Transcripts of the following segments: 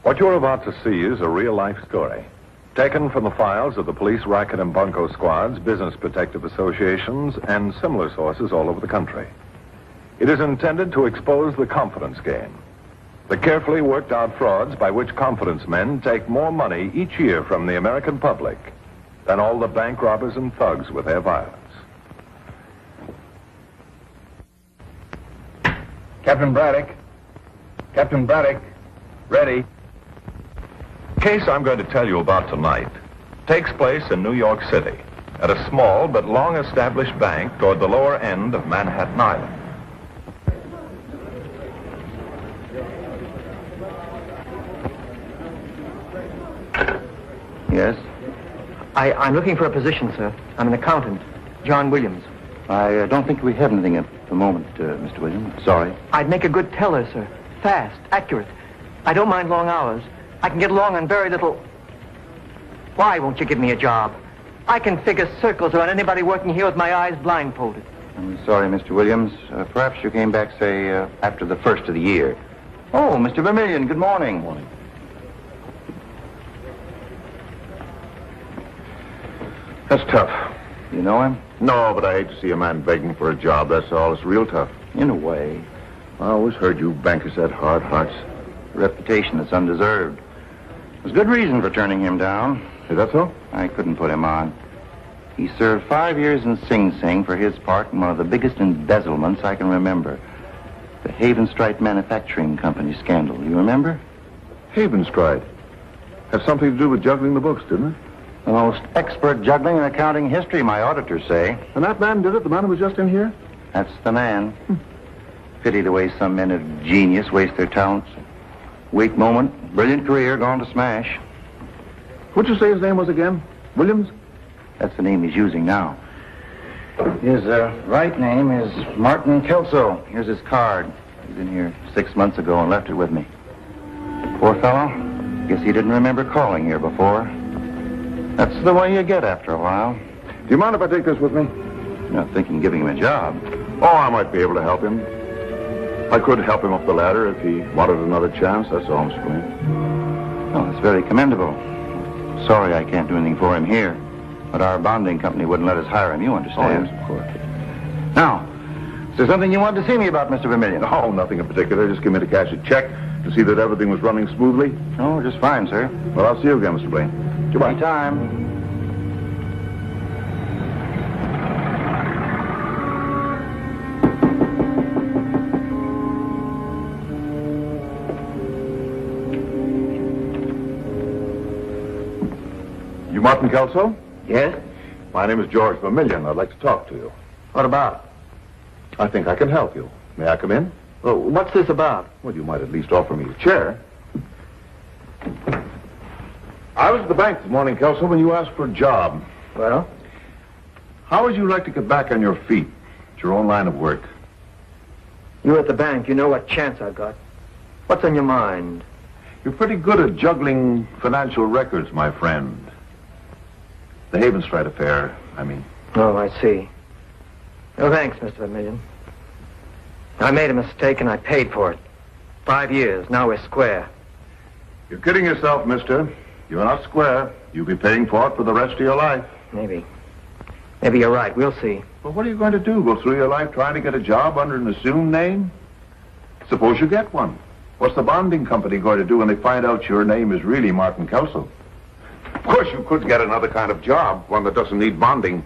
What you're about to see is a real-life story, taken from the files of the police racket and bunco squads, business protective associations, and similar sources all over the country. It is intended to expose the confidence game, the carefully worked-out frauds by which confidence men take more money each year from the American public than all the bank robbers and thugs with their violence. Captain Braddock. Captain Braddock. Ready. The case I'm going to tell you about tonight takes place in New York City at a small but long-established bank toward the lower end of Manhattan Island. Yes? I'm looking for a position, sir. I'm an accountant. John Williams. I don't think we have anything at the moment, Mr. Williams. Sorry. I'd make a good teller, sir. Fast, accurate. I don't mind long hours. I can get along on very little. Why won't you give me a job? I can figure circles around anybody working here with my eyes blindfolded. I'm sorry, Mr. Williams. Perhaps you came back, say, after the first of the year. Oh, Mr. Vermillion, good morning. Morning. That's tough. You know him? No, but I hate to see a man begging for a job, that's all. It's real tough. In a way. I always heard you bankers had hard hearts. A reputation that's undeserved. There's good reason for turning him down. Is that so? I couldn't put him on. He served 5 years in Sing Sing for his part in one of the biggest embezzlements I can remember. The Havenstride Manufacturing Company scandal. You remember? Havenstride. Had something to do with juggling the books, didn't it? The most expert juggling in accounting history, my auditors say. And that man did it? The man who was just in here? That's the man. Pity the way some men of genius waste their talents. Weak moment, brilliant career, gone to smash. What'd you say his name was again? Williams? That's the name he's using now. His right name is Martin Kelso. Here's his card. He's in here 6 months ago and left it with me. Poor fellow. Guess he didn't remember calling here before. That's the way you get after a while. Do you mind if I take this with me? You're not thinking of giving him a job. Oh, I might be able to help him. I could help him up the ladder if he wanted another chance, that's all, Mr. Blaine. Oh, that's very commendable. Sorry I can't do anything for him here. But our bonding company wouldn't let us hire him, you understand. Oh, yes, of course. Now, is there something you wanted to see me about, Mr. Vermillion? No, nothing in particular. Just give me to cash a check to see that everything was running smoothly. Oh, just fine, sir. Well, I'll see you again, Mr. Blaine. Goodbye. Anytime. You Martin Kelso? Yes? My name is George Vermillion. I'd like to talk to you. What about? I think I can help you. May I come in? Well, what's this about? Well, you might at least offer me a chair. I was at the bank this morning, Kelso, when you asked for a job. Well? How would you like to get back on your feet? It's your own line of work. You at the bank, you know what chance I've got. What's on your mind? You're pretty good at juggling financial records, my friend. The Havenstride affair, I mean. Oh, I see. Oh, thanks, Mr. Vermillion. I made a mistake and I paid for it. 5 years, now we're square. You're kidding yourself, mister. You're not square. You'll be paying for it for the rest of your life. Maybe. Maybe you're right. We'll see. But what are you going to do? Go through your life trying to get a job under an assumed name? Suppose you get one. What's the bonding company going to do when they find out your name is really Martin Kelso? Of course, you could get another kind of job, one that doesn't need bonding.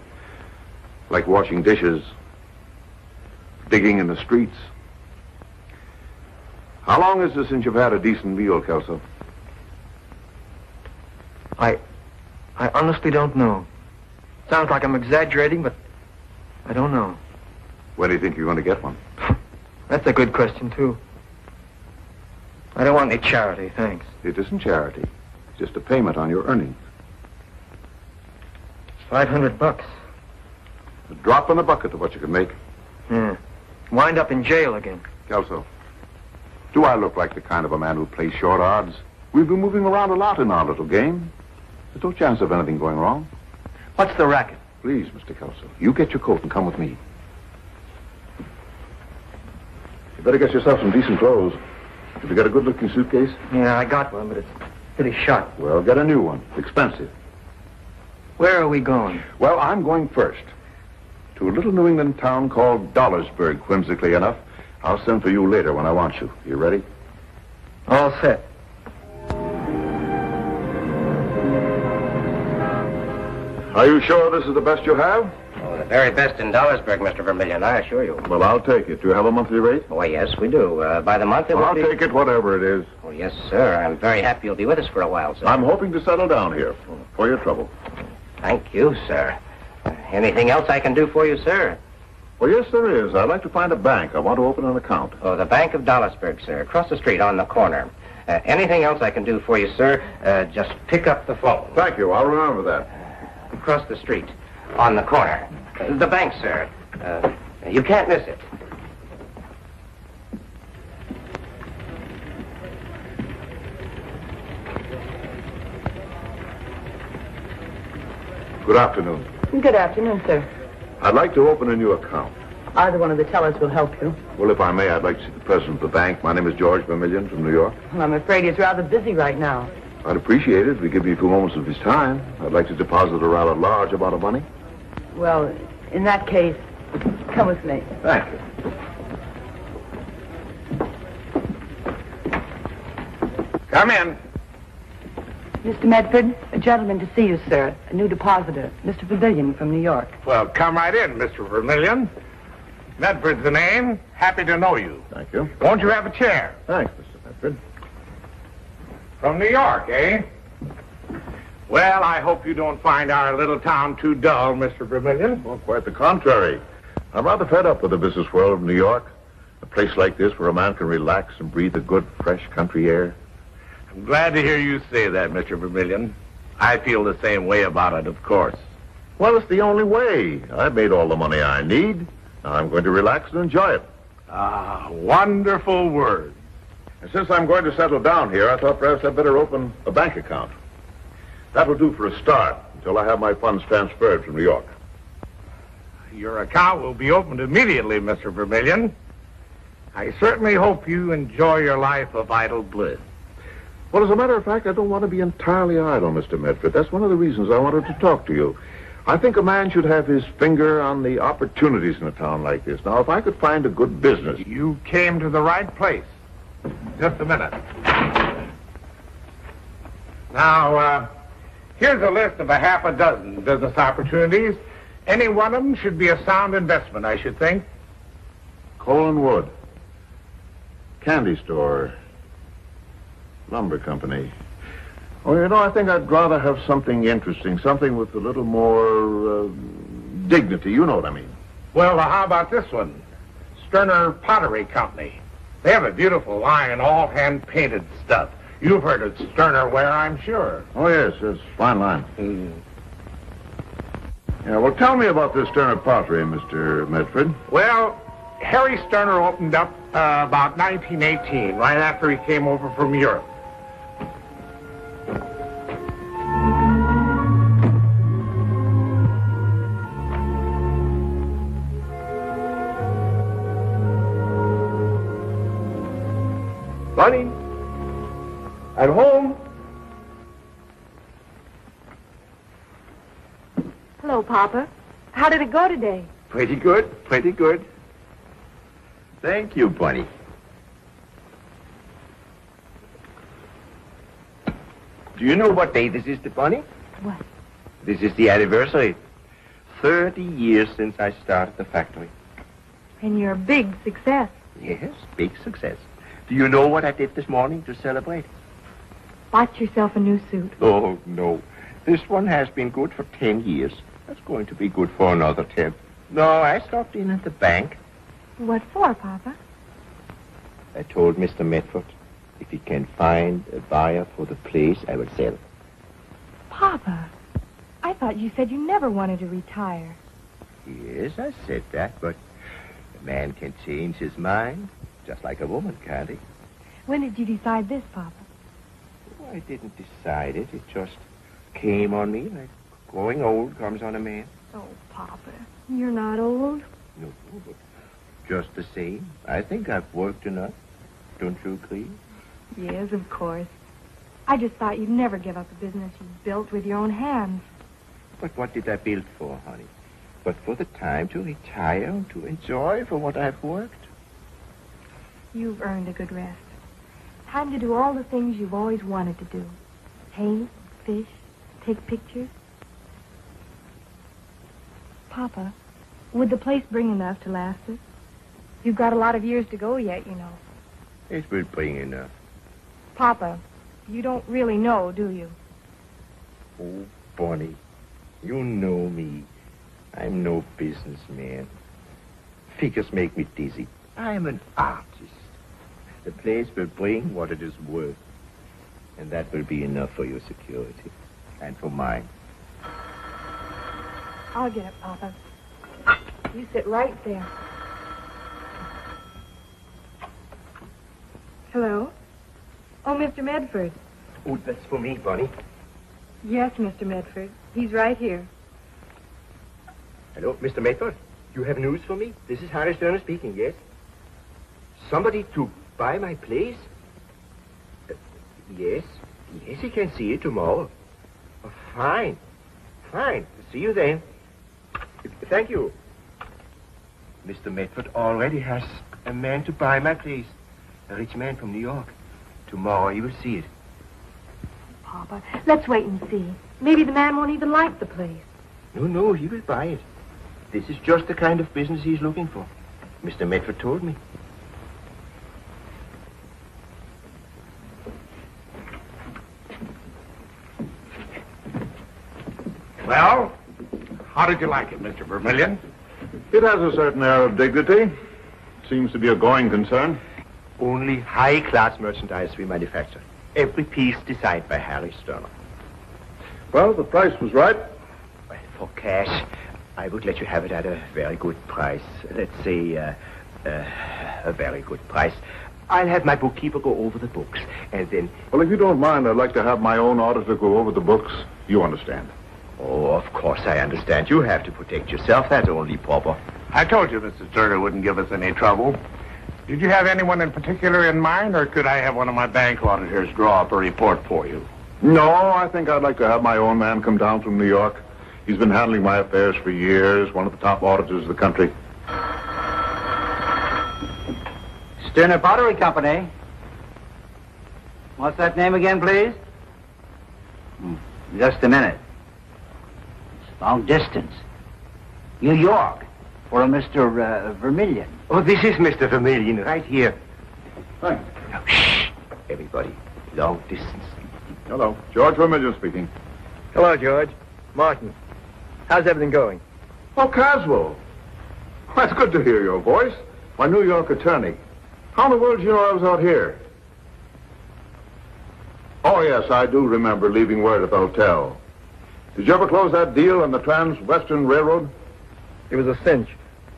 Like washing dishes, digging in the streets. How long is it since you've had a decent meal, Kelso? I honestly don't know. Sounds like I'm exaggerating, but I don't know. When do you think you're going to get one? That's a good question, too. I don't want any charity, thanks. It isn't charity. It's just a payment on your earnings. $500. A drop in the bucket of what you can make. Yeah. Wind up in jail again. Kelso, do I look like the kind of a man who plays short odds? We've been moving around a lot in our little game. There's no chance of anything going wrong. What's the racket? Please, Mr. Kelso, you get your coat and come with me. You better get yourself some decent clothes. Have you got a good-looking suitcase? Yeah, I got one, but it's pretty short. Well, get a new one. Expensive. Where are we going? Well, I'm going first. To a little New England town called Dollarsburg, whimsically enough. I'll send for you later when I want you. You ready? All set. Are you sure this is the best you have? Oh, the very best in Dollarsburg, Mr. Vermillion, I assure you. Well, I'll take it. Do you have a monthly rate? Why, yes, we do. By the month, it will I'll be... take it, whatever it is. Oh, yes, sir. I'm very happy you'll be with us for a while, sir. I'm hoping to settle down here for your trouble. Thank you, sir. Anything else I can do for you, sir? Well, yes, there is. I'd like to find a bank. I want to open an account. Oh, the Bank of Dollarsburg, sir. Across the street on the corner. Anything else I can do for you, sir, just pick up the phone. Thank you. I'll remember that. Across the street on the corner. The bank, sir. You can't miss it. Good afternoon. Good afternoon, sir. I'd like to open a new account. Either one of the tellers will help you. Well, if I may, I'd like to see the president of the bank. My name is George Vermillion from New York. Well, I'm afraid he's rather busy right now. I'd appreciate it if he'd give me a few moments of his time. I'd like to deposit a rather large amount of money. Well, in that case, come with me. Thank you. Come in. Mr. Medford, a gentleman to see you, sir. A new depositor, Mr. Vermillion from New York. Well, come right in, Mr. Vermillion. Medford's the name. Happy to know you. Thank you. Won't you have a chair? Thanks, Mr. Medford. From New York, eh? Well, I hope you don't find our little town too dull, Mr. Vermillion. Well, quite the contrary. I'm rather fed up with the business world of New York. A place like this where a man can relax and breathe the good, fresh country air. I'm glad to hear you say that, Mr. Vermillion. I feel the same way about it, of course. Well, it's the only way. I've made all the money I need. Now I'm going to relax and enjoy it. Ah, wonderful words. And since I'm going to settle down here, I thought perhaps I'd better open a bank account. That'll do for a start until I have my funds transferred from New York. Your account will be opened immediately, Mr. Vermillion. I certainly hope you enjoy your life of idle bliss. Well, as a matter of fact, I don't want to be entirely idle, Mr. Medford. That's one of the reasons I wanted to talk to you. I think a man should have his finger on the opportunities in a town like this. Now, if I could find a good business... You came to the right place. Just a minute. Now, here's a list of a half a dozen business opportunities. Any one of them should be a sound investment, I should think. Coal and wood. Candy store. Lumber company. Oh, you know, I think I'd rather have something interesting, something with a little more dignity. You know what I mean. Well, how about this one? Sterner Pottery Company. They have a beautiful line of all hand-painted stuff. You've heard of Sterner ware, I'm sure. Oh, yes, it's a fine line. Yeah, well, tell me about this Sterner Pottery, Mr. Medford. Well, Harry Sterner opened up about 1918, right after he came over from Europe. Bunny, I'm home. Hello, Papa. How did it go today? Pretty good, pretty good. Thank you, Bunny. Do you know what day this is, Bunny? What? This is the anniversary. 30 years since I started the factory. And you're a big success. Yes, big success. Do you know what I did this morning to celebrate? Bought yourself a new suit. Oh, no. This one has been good for 10 years. That's going to be good for another 10. No, I stopped in at the bank. What for, Papa? I told Mr. Medford if he can find a buyer for the place, I will sell. Papa, I thought you said you never wanted to retire. Yes, I said that, but a man can change his mind, just like a woman, can't he? When did you decide this, Papa? Oh, I didn't decide it. It just came on me like growing old comes on a man. Oh, Papa, you're not old. No, but just the same, I think I've worked enough. Don't you agree? Yes, of course. I just thought you'd never give up a business you built with your own hands. But what did I build for, honey? But for the time to retire and to enjoy for what I've worked. You've earned a good rest. Time to do all the things you've always wanted to do. Paint, fish, take pictures. Papa, would the place bring enough to last us? You've got a lot of years to go yet, you know. It will bring enough. Papa, you don't really know, do you? Oh, Bonnie, you know me. I'm no businessman. Figures make me dizzy. I'm an artist. The place will bring what it is worth. And that will be enough for your security. And for mine. I'll get it, Papa. You sit right there. Hello? Oh, Mr. Medford. Oh, that's for me, Bonnie. Yes, Mr. Medford. He's right here. Hello, Mr. Medford. You have news for me? This is Harry Sterner speaking, yes? Somebody to buy my place? Yes. Yes, he can see it tomorrow. Oh, fine. Fine. See you then. Thank you. Mr. Medford already has a man to buy my place. A rich man from New York. Tomorrow you will see it. Papa, let's wait and see. Maybe the man won't even like the place. No, he will buy it. This is just the kind of business he's looking for. Mr. Medford told me. Well, how did you like it, Mr. Vermillion? It has a certain air of dignity. Seems to be a going concern. Only high-class merchandise we manufacture. Every piece designed by Harry Sterner. Well, the price was right. Well, for cash, I would let you have it at a very good price. Let's say, a very good price. I'll have my bookkeeper go over the books, and then... Well, if you don't mind, I'd like to have my own auditor go over the books. You understand. Oh, of course I understand. You have to protect yourself. That's only proper. I told you Mr. Sterner wouldn't give us any trouble. Did you have anyone in particular in mind, or could I have one of my bank auditors draw up a report for you? No, I think I'd like to have my own man come down from New York. He's been handling my affairs for years, one of the top auditors of the country. Sterner Pottery Company. What's that name again, please? Just a minute. It's long distance. New York. For a Mr. Vermillion. Oh, this is Mr. Vermillion, right here. Thanks. Now, shh, everybody. Long distance. Hello. George Vermillion speaking. Hello, George. Martin. How's everything going? Oh, Caswell. Well, it's good to hear your voice. My New York attorney. How in the world did you know I was out here? Oh, yes, I do remember leaving word at the hotel. Did you ever close that deal on the Trans-Western Railroad? It was a cinch.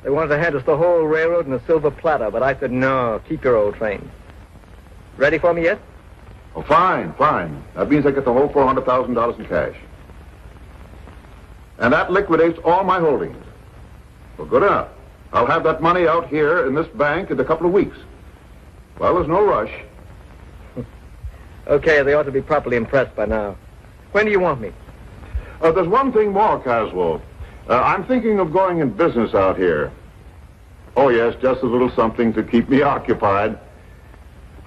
They wanted to hand us the whole railroad in a silver platter, but I said, no, keep your old train. Ready for me yet? Oh, fine. That means I get the whole $400,000 in cash. And that liquidates all my holdings. Well, good enough. I'll have that money out here in this bank in a couple of weeks. Well, there's no rush. Okay, they ought to be properly impressed by now. When do you want me? There's one thing more, Caswell. I'm thinking of going in business out here. Oh, yes, just a little something to keep me occupied.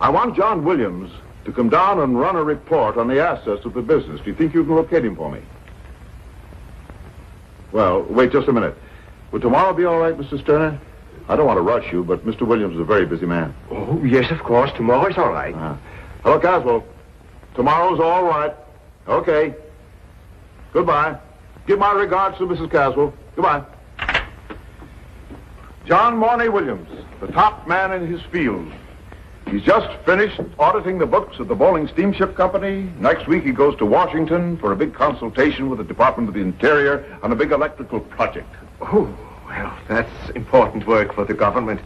I want John Williams to come down and run a report on the assets of the business. Do you think you can locate him for me? Well, wait just a minute. Would tomorrow be all right, Mr. Sterner? I don't want to rush you, but Mr. Williams is a very busy man. Oh, yes, of course. Tomorrow's all right. Hello, Caswell. Tomorrow's all right. Okay. Goodbye. Give my regards to Mrs. Caswell. Goodbye. John Mornay Williams, the top man in his field. He's just finished auditing the books of the Bowling Steamship Company. Next week he goes to Washington for a big consultation with the Department of the Interior on a big electrical project. Oh, well, that's important work for the government.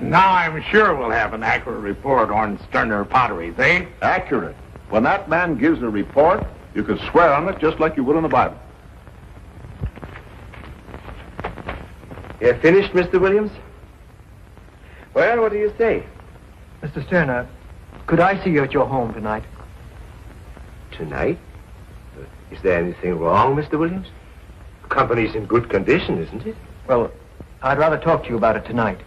Now I'm sure we'll have an accurate report on Sterner Potteries, eh? Accurate. When that man gives a report, you can swear on it just like you would on the Bible. You finished, Mr. Williams? Well, what do you say? Mr. Sterner, Could I see you at your home tonight? Tonight? Is there anything wrong, Mr. Williams? The company's in good condition, isn't it? Well, I'd rather talk to you about it tonight.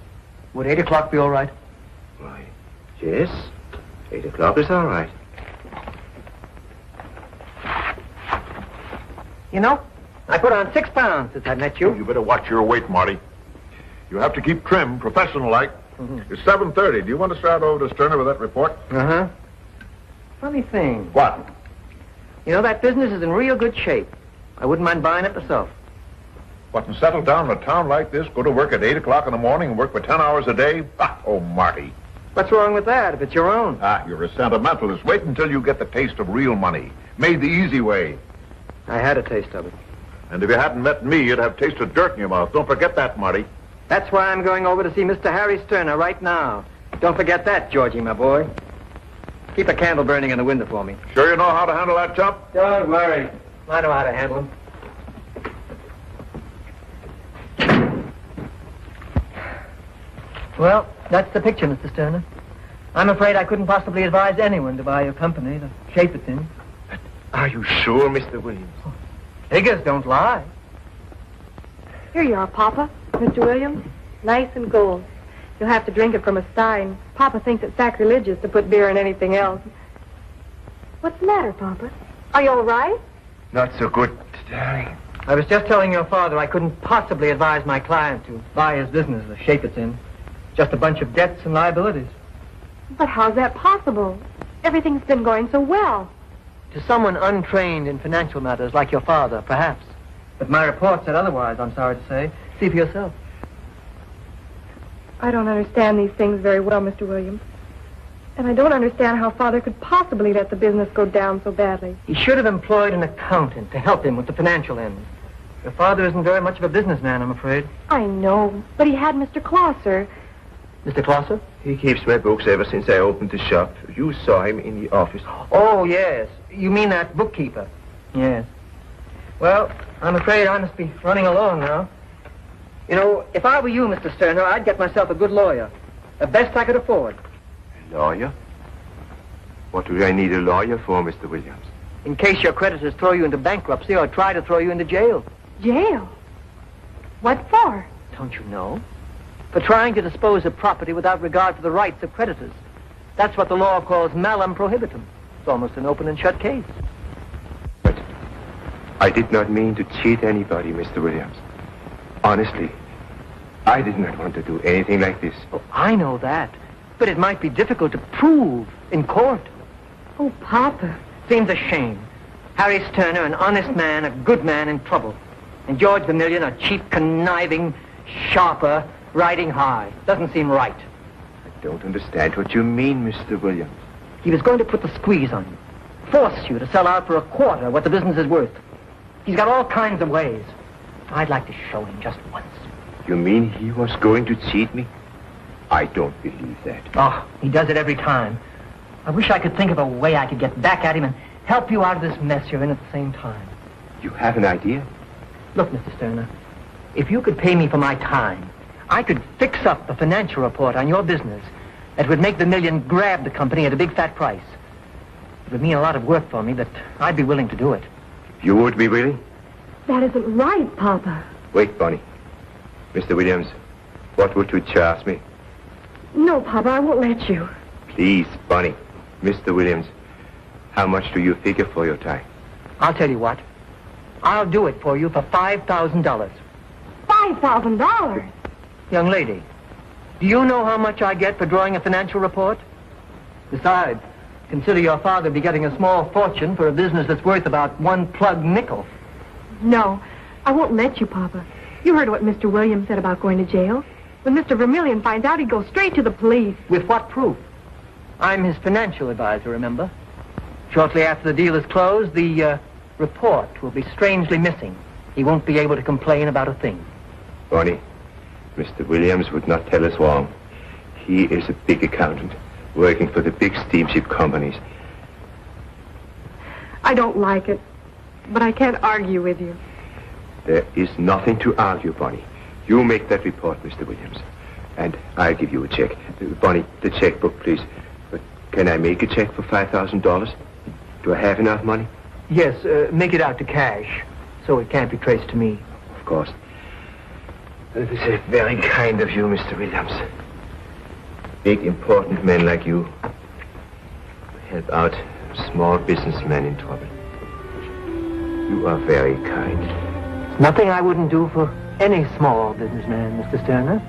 Would 8 o'clock be all right? Why, yes. 8 o'clock is all right. You know, I put on 6 pounds since I met you. You better watch your weight, Marty. You have to keep trim, professional-like. It's 7:30. Do you want to start over to Sterner with that report? Uh-huh. Funny thing. What? You know, that business is in real good shape. I wouldn't mind buying it myself. What, and settle down in a town like this, go to work at 8 o'clock in the morning and work for 10 hours a day? Ah, oh, Marty. What's wrong with that if it's your own? Ah, you're a sentimentalist. Wait until you get the taste of real money. Made the easy way. I had a taste of it. And if you hadn't met me, you'd have tasted dirt in your mouth. Don't forget that, Marty. That's why I'm going over to see Mr. Harry Sterner right now. Don't forget that, Georgie, my boy. Keep a candle burning in the window for me. Sure you know how to handle that chump? Don't worry. I know how to handle him. Well, that's the picture, Mr. Sterner. I'm afraid I couldn't possibly advise anyone to buy your company, the shape it's in. Are you sure, Mr. Williams? Figures don't lie. Here you are, Papa. Mr. Williams, nice and gold. You'll have to drink it from a stein. Papa thinks it's sacrilegious to put beer in anything else. What's the matter, Papa? Are you all right? Not so good, darling. I was just telling your father I couldn't possibly advise my client to buy his business, the shape it's in. Just a bunch of debts and liabilities. But how's that possible? Everything's been going so well. To someone untrained in financial matters like your father, perhaps. But my report said otherwise, I'm sorry to say. See for yourself. I don't understand these things very well, Mr. Williams. And I don't understand how Father could possibly let the business go down so badly. He should have employed an accountant to help him with the financial end. Your father isn't very much of a businessman, I'm afraid. I know, but he had Mr. Closser. Mr. Closser? He keeps my books ever since I opened the shop. You saw him in the office. Oh, yes. You mean that bookkeeper? Yes. Well, I'm afraid I must be running along now. You know, if I were you, Mr. Sterner, I'd get myself a good lawyer. The best I could afford. A lawyer? What do I need a lawyer for, Mr. Williams? In case your creditors throw you into bankruptcy or try to throw you into jail. Jail? What for? Don't you know? For trying to dispose of property without regard for the rights of creditors. That's what the law calls malum prohibitum. It's almost an open and shut case. But I did not mean to cheat anybody, Mr. Williams. Honestly, I did not want to do anything like this. Oh, I know that. But it might be difficult to prove in court. Oh, Papa. Seems a shame. Harry Sterner, an honest man, a good man in trouble. And George Vermillion, a cheap, conniving, sharper, riding high. Doesn't seem right. I don't understand what you mean, Mr. Williams. He was going to put the squeeze on you. Force you to sell out for a quarter what the business is worth. He's got all kinds of ways. I'd like to show him just once. You mean he was going to cheat me? I don't believe that. Oh, he does it every time. I wish I could think of a way I could get back at him and help you out of this mess you're in at the same time. You have an idea? Look, Mr. Sterner, if you could pay me for my time, I could fix up a financial report on your business that would make Vermillion grab the company at a big fat price. It would mean a lot of work for me, but I'd be willing to do it. You would be willing? That isn't right, Papa. Wait, Bonnie. Mr. Williams, what would you charge me? No, Papa, I won't let you. Please, Bonnie. Mr. Williams, how much do you figure for your time? I'll tell you what. I'll do it for you for $5,000. $5,000? Young lady, do you know how much I get for drawing a financial report? Besides, consider your father be getting a small fortune for a business that's worth about one plug nickel. No, I won't let you, Papa. You heard what Mr. Williams said about going to jail. When Mr. Vermillion finds out, he'd go straight to the police. With what proof? I'm his financial advisor, remember? Shortly after the deal is closed, the report will be strangely missing. He won't be able to complain about a thing. Bonnie, Mr. Williams would not tell us wrong. He is a big accountant, working for the big steamship companies. I don't like it, but I can't argue with you. There is nothing to argue, Bonnie. You make that report, Mr. Williams, and I'll give you a check. Bonnie, the checkbook, please. But Can I make a check for $5,000? Do I have enough money? Yes, make it out to cash, so it can't be traced to me. Of course. This is very kind of you, Mr. Williams. Big, important men like you help out small businessmen in trouble. You are very kind. Nothing I wouldn't do for any small businessman, Mr. Sterner.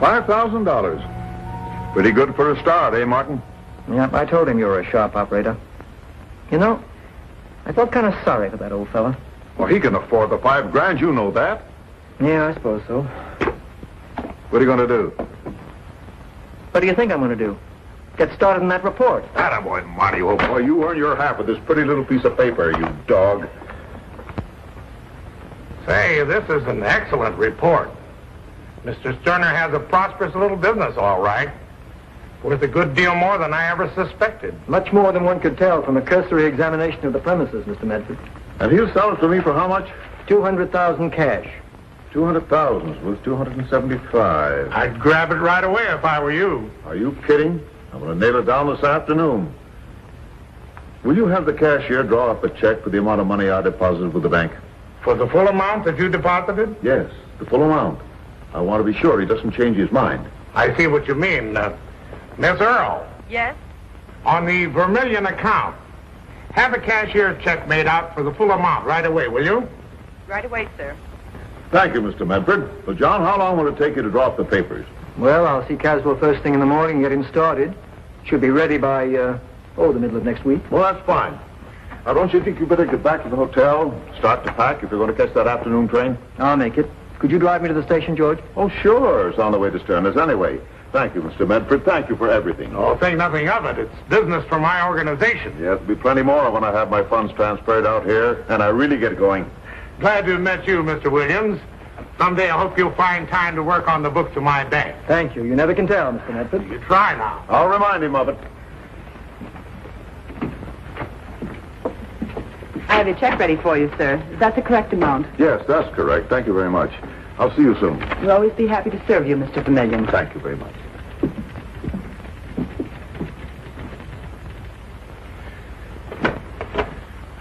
$5,000. Pretty good for a start, eh, Martin? Yep, I told him you were a sharp operator. You know, I felt kind of sorry for that old fella. Well, he can afford the $5,000, you know that. Yeah, I suppose so. What are you going to do? What do you think I'm going to do? Get started on that report. Attaboy, Marty, old boy. You earn your half of this pretty little piece of paper, you dog. Say, this is an excellent report. Mr. Sterner has a prosperous little business, all right. Worth a good deal more than I ever suspected. Much more than one could tell from a cursory examination of the premises, Mr. Medford. And he'll sell it to me for how much? $200,000 cash. 200,000 was 275. I'd grab it right away if I were you. Are you kidding? I'm going to nail it down this afternoon. Will you have the cashier draw up a check for the amount of money I deposited with the bank? For the full amount that you deposited? Yes, the full amount. I want to be sure he doesn't change his mind. I see what you mean. Miss Earl. Yes? On the Vermilion account, have a cashier check made out for the full amount right away, will you? Right away, sir. Thank you, Mr. Medford. Well, John, how long will it take you to draw up the papers? Well, I'll see Caswell first thing in the morning and get him started. Should be ready by, the middle of next week. Well, that's fine. Now, don't you think you better get back to the hotel, start to pack if you're going to catch that afternoon train? I'll make it. Could you drive me to the station, George? Oh, sure. It's on the way to Sterner's anyway. Thank you, Mr. Medford. Thank you for everything. Oh, think nothing of it. It's business for my organization. Yes, there'll be plenty more when I have my funds transferred out here, and I really get going. Glad to have met you, Mr. Williams. Someday I hope you'll find time to work on the books of my bank. Thank you. You never can tell, Mr. Medford. You try now. I'll remind him of it. I have your check ready for you, sir. Is that the correct amount? Yes, that's correct. Thank you very much. I'll see you soon. We'll always be happy to serve you, Mr. Vermillion. Thank you very much.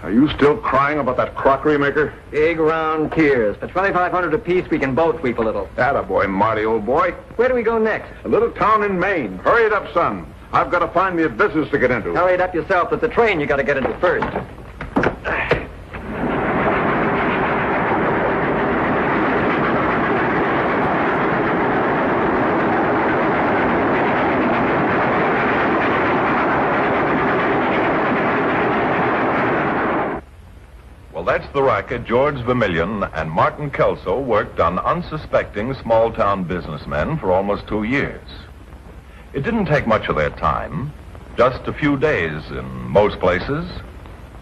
Are you still crying about that crockery maker? Big round tears. For $2,500 apiece, we can both weep a little. Attaboy, Marty, old boy. Where do we go next? A little town in Maine. Hurry it up, son. I've got to find me a business to get into. Hurry it up yourself. It's the train you got to get into first. Well, that's the racket George Vermillion and Martin Kelso worked on unsuspecting small-town businessmen for almost 2 years. It didn't take much of their time, just a few days in most places,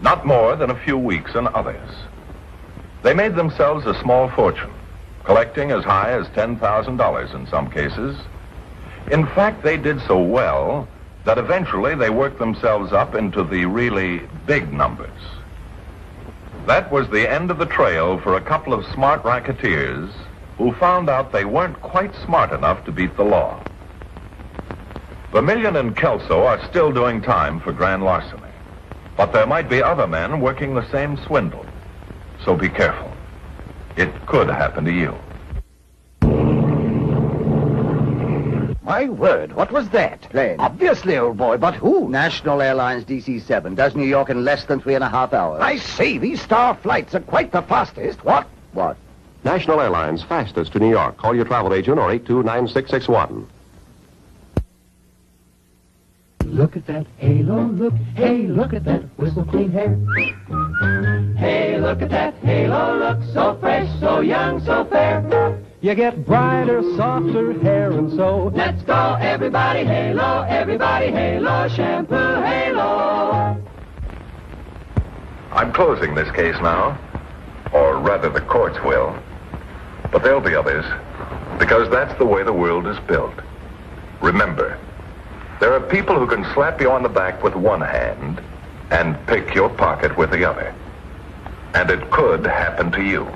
not more than a few weeks in others. They made themselves a small fortune, collecting as high as $10,000 in some cases. In fact, they did so well that eventually they worked themselves up into the really big numbers. That was the end of the trail for a couple of smart racketeers who found out they weren't quite smart enough to beat the law. Vermillion and Kelso are still doing time for grand larceny, but there might be other men working the same swindle. So be careful. It could happen to you. My word, what was that? Plane. Obviously, old boy, but who? National Airlines DC-7 does New York in less than 3.5 hours. I say, these star flights are quite the fastest. What? What? National Airlines, fastest to New York. Call your travel agent or 829661. Look at that halo, look, hey, look at that whistle clean hair. Hey, look at that halo, look, so fresh, so young, so fair. You get brighter, softer hair, and so let's go, everybody, halo, shampoo, halo. I'm closing this case now, or rather the courts will, but there'll be others, because that's the way the world is built. Remember, there are people who can slap you on the back with one hand and pick your pocket with the other. And it could happen to you.